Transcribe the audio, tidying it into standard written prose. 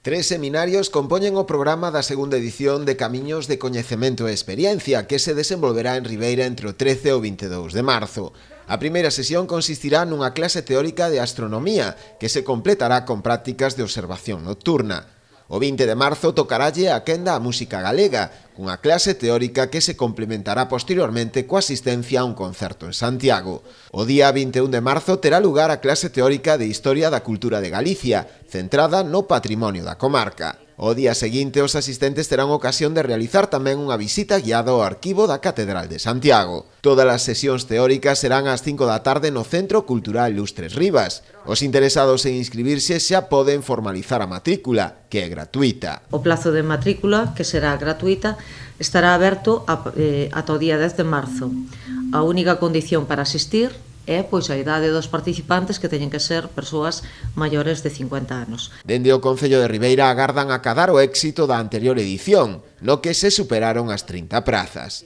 Tres seminarios compoñen o programa da segunda edición de Camiños de Coñecemento e Experiencia que se desenvolverá en Ribeira entre o 13 e o 22 de marzo. A primeira sesión consistirá nunha clase teórica de astronomía que se completará con prácticas de observación nocturna. O 20 de marzo tocaralle a quenda a música galega, cunha clase teórica que se complementará posteriormente coa asistencia a un concerto en Santiago. O día 21 de marzo terá lugar a clase teórica de Historia da Cultura de Galicia, centrada no patrimonio da comarca. O día seguinte, os asistentes terán ocasión de realizar tamén unha visita guiada ao arquivo da Catedral de Santiago. Todas as sesións teóricas serán ás 5 da tarde no Centro Cultural Lustres Rivas. Os interesados en inscribirse xa poden formalizar a matrícula, que é gratuita. O plazo de matrícula, que será gratuita, estará aberto ata o día 10 de marzo. A única condición para asistir é a idade dos participantes, que teñen que ser persoas maiores de 50 anos. Dende o Concello de Ribeira agardan acadar o éxito da anterior edición, no que se superaron as 30 prazas.